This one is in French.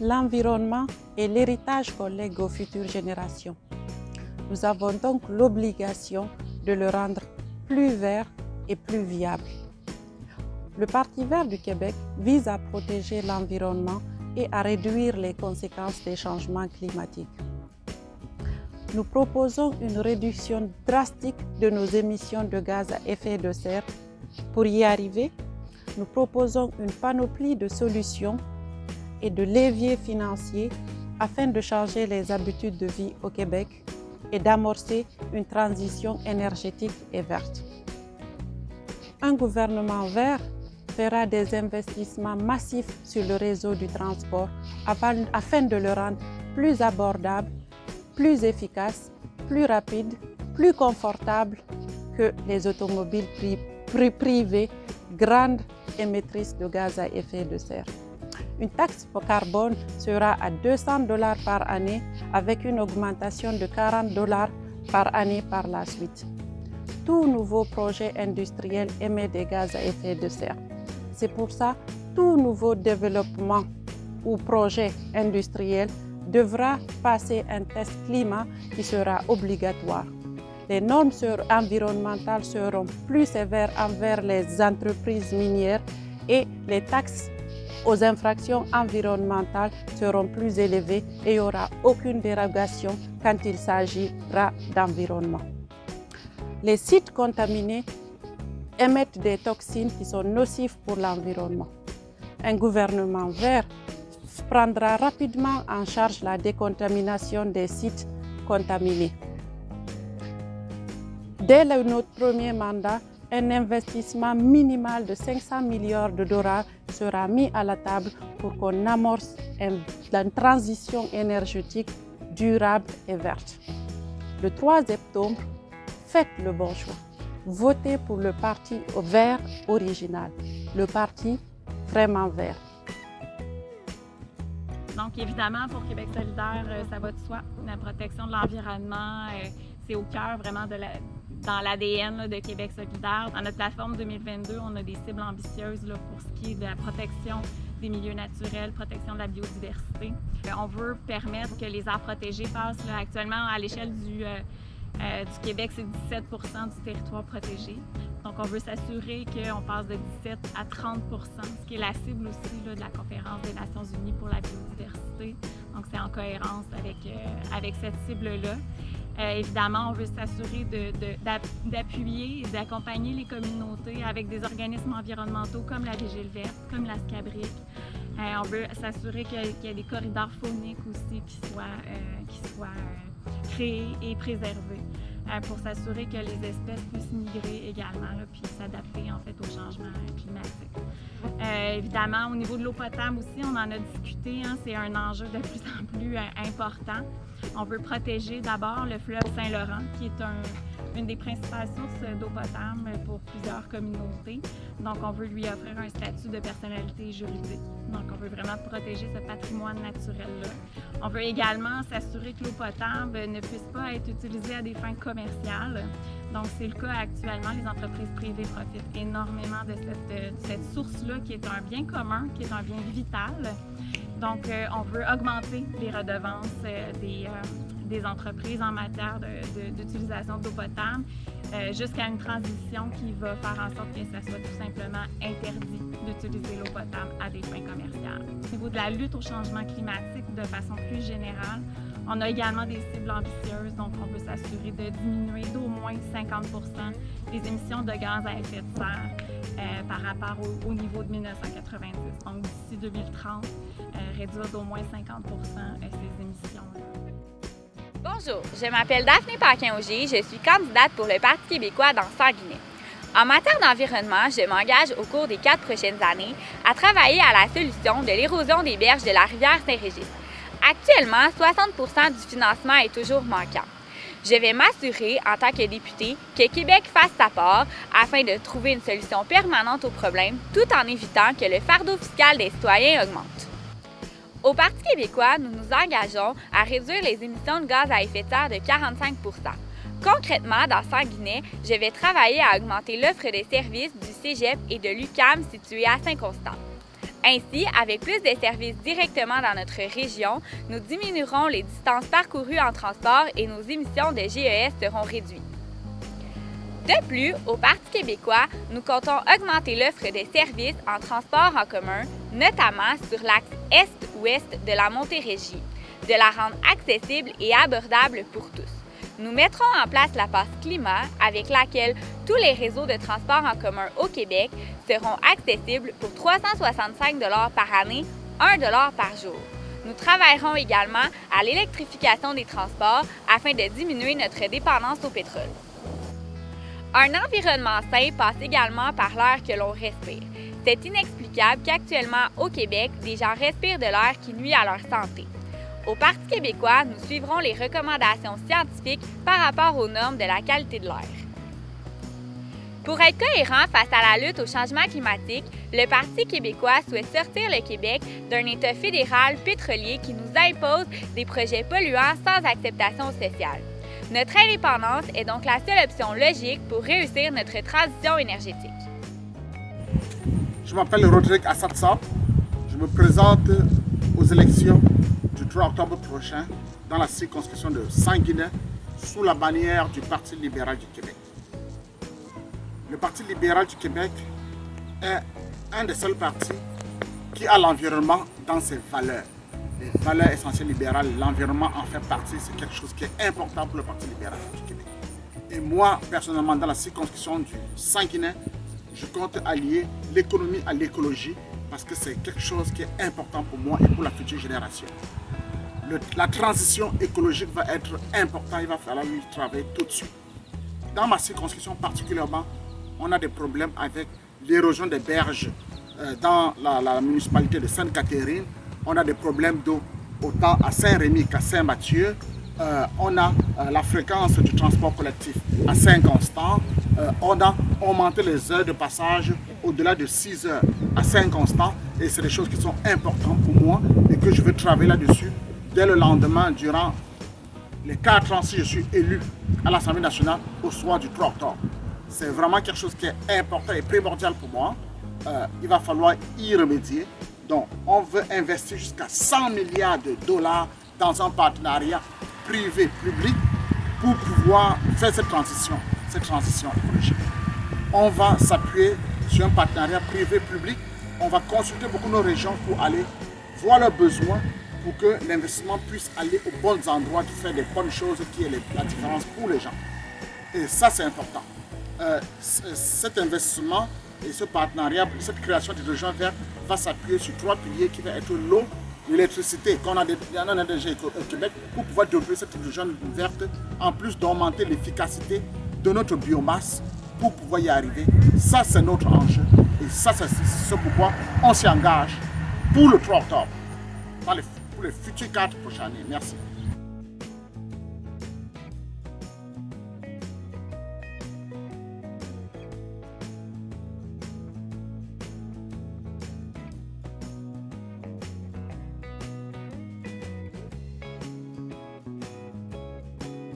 l'environnement est l'héritage qu'on lègue aux futures générations. Nous avons donc l'obligation de le rendre plus vert et plus viable. Le Parti vert du Québec vise à protéger l'environnement et à réduire les conséquences des changements climatiques. Nous proposons une réduction drastique de nos émissions de gaz à effet de serre. Pour y arriver, nous proposons une panoplie de solutions et de leviers financiers afin de changer les habitudes de vie au Québec et d'amorcer une transition énergétique et verte. Un gouvernement vert fera des investissements massifs sur le réseau du transport afin de le rendre plus abordable, plus efficace, plus rapide, plus confortable que les automobiles privées grandes émettrices de gaz à effet de serre. Une taxe carbone sera à $200 par année avec une augmentation de $40 par année par la suite. Tout nouveau projet industriel émet des gaz à effet de serre. C'est pour ça que tout nouveau développement ou projet industriel devra passer un test climat qui sera obligatoire. Les normes environnementales seront plus sévères envers les entreprises minières et les taxes aux infractions environnementales seront plus élevées et il n'y aura aucune dérogation quand il s'agira d'environnement. Les sites contaminés émettent des toxines qui sont nocives pour l'environnement. Un gouvernement vert prendra rapidement en charge la décontamination des sites contaminés. Dès notre premier mandat, un investissement minimal de 500 milliards de dollars sera mis à la table pour qu'on amorce une transition énergétique durable et verte. Le 3 septembre, faites le bon choix. Votez pour le Parti vert original, le Parti vraiment vert. Donc évidemment, pour Québec solidaire, ça va de soi. La protection de l'environnement, c'est au cœur vraiment dans l'ADN de Québec solidaire. Dans notre plateforme 2022, on a des cibles ambitieuses pour ce qui est de la protection des milieux naturels, protection de la biodiversité. On veut permettre que les aires protégées passent actuellement à l'échelle du Québec, c'est 17 % du territoire protégé. Donc, on veut s'assurer qu'on passe de 17 à 30 %, ce qui est la cible aussi de la Conférence des Nations unies pour la biodiversité. Donc, c'est en cohérence avec cette cible-là. Évidemment, on veut s'assurer d'appuyer et d'accompagner les communautés avec des organismes environnementaux comme la Vigile verte, comme la SCABRIC. On veut s'assurer qu'il y ait des corridors fauniques aussi qui soient créés et préservés pour s'assurer que les espèces puissent migrer également puis s'adapter en fait au changement climatique. Évidemment, au niveau de l'eau potable aussi, on en a discuté, c'est un enjeu de plus en plus important. On veut protéger d'abord le fleuve Saint-Laurent, qui est une des principales sources d'eau potable pour plusieurs communautés. Donc, on veut lui offrir un statut de personnalité juridique. Donc, on veut vraiment protéger ce patrimoine naturel-là. On veut également s'assurer que l'eau potable ne puisse pas être utilisée à des fins commerciales. Donc, c'est le cas actuellement. Les entreprises privées profitent énormément de cette source-là, qui est un bien commun, qui est un bien vital. Donc, on veut augmenter les redevances des entreprises en matière d'utilisation d'eau potable jusqu'à une transition qui va faire en sorte que ça soit tout simplement interdit d'utiliser l'eau potable à des fins commerciales. Au niveau de la lutte au changement climatique, de façon plus générale, on a également des cibles ambitieuses, donc on veut s'assurer de diminuer d'au moins 50 % les émissions de gaz à effet de serre par rapport au niveau de 1990. Donc d'ici 2030, réduire d'au moins 50 % ces émissions-là. Bonjour, je m'appelle Daphné Paquin-Augier, je suis candidate pour le Parti québécois dans Saguenay. En matière d'environnement, je m'engage au cours des 4 prochaines années à travailler à la solution de l'érosion des berges de la rivière Saint-Régis. Actuellement, 60 % du financement est toujours manquant. Je vais m'assurer, en tant que députée, que Québec fasse sa part afin de trouver une solution permanente au problème, tout en évitant que le fardeau fiscal des citoyens augmente. Au Parti québécois, nous nous engageons à réduire les émissions de gaz à effet de serre de 45 %. Concrètement, dans Saguenay, je vais travailler à augmenter l'offre de services du Cégep et de l'UQAM situés à Saint-Constant. Ainsi, avec plus de services directement dans notre région, nous diminuerons les distances parcourues en transport et nos émissions de GES seront réduites. De plus, au Parti québécois, nous comptons augmenter l'offre de services en transport en commun, notamment sur l'axe est-ouest de la Montérégie, de la rendre accessible et abordable pour tous. Nous mettrons en place la passe climat avec laquelle tous les réseaux de transport en commun au Québec seront accessibles pour 365 $ par année, 1 $ par jour. Nous travaillerons également à l'électrification des transports afin de diminuer notre dépendance au pétrole. Un environnement sain passe également par l'air que l'on respire. C'est inexplicable qu'actuellement au Québec, des gens respirent de l'air qui nuit à leur santé. Au Parti québécois, nous suivrons les recommandations scientifiques par rapport aux normes de la qualité de l'air. Pour être cohérent face à la lutte au changement climatique, le Parti québécois souhaite sortir le Québec d'un État fédéral pétrolier qui nous impose des projets polluants sans acceptation sociale. Notre indépendance est donc la seule option logique pour réussir notre transition énergétique. Je m'appelle Rodrigue Assatsab. Je me présente aux élections du 3 octobre prochain dans la circonscription de Saint-Guinée sous la bannière du Parti libéral du Québec. Le Parti libéral du Québec est un des seuls partis qui a l'environnement dans ses valeurs. Les valeurs essentielles libérales, l'environnement en fait partie, c'est quelque chose qui est important pour le Parti libéral du Québec. Et moi, personnellement, dans la circonscription du Saint-Guinée, je compte allier l'économie à l'écologie parce que c'est quelque chose qui est important pour moi et pour la future génération. La transition écologique va être importante, il va falloir y travailler tout de suite. Dans ma circonscription particulièrement, on a des problèmes avec l'érosion des berges dans la municipalité de Sainte-Catherine. On a des problèmes d'eau autant à Saint-Rémy qu'à Saint-Mathieu. On a la fréquence du transport collectif à Saint-Constant. On a augmenté les heures de passage au-delà de 6 heures à Saint-Constant. Et c'est des choses qui sont importantes pour moi et que je veux travailler là-dessus dès le lendemain, durant les 4 ans, si je suis élu à l'Assemblée nationale au soir du 3 octobre. C'est vraiment quelque chose qui est important et primordial pour moi. Il va falloir y remédier. Donc, on veut investir jusqu'à 100 milliards de dollars dans un partenariat privé-public pour pouvoir faire cette transition écologique. On va s'appuyer sur un partenariat privé-public. On va consulter beaucoup nos régions pour aller voir leurs besoins pour que l'investissement puisse aller aux bons endroits, qui fait des bonnes choses, qui est la différence pour les gens. Et ça, c'est important. Cet investissement et ce partenariat, cette création de régions vertes va s'appuyer sur 3 piliers qui vont être l'eau, l'électricité, qu'on a déjà au Québec, pour pouvoir développer cette région verte, en plus d'augmenter l'efficacité de notre biomasse pour pouvoir y arriver. Ça, c'est notre enjeu. Et ça, c'est ce pourquoi on s'y engage pour le 3 octobre, pour les futures 4 prochaines années. Merci.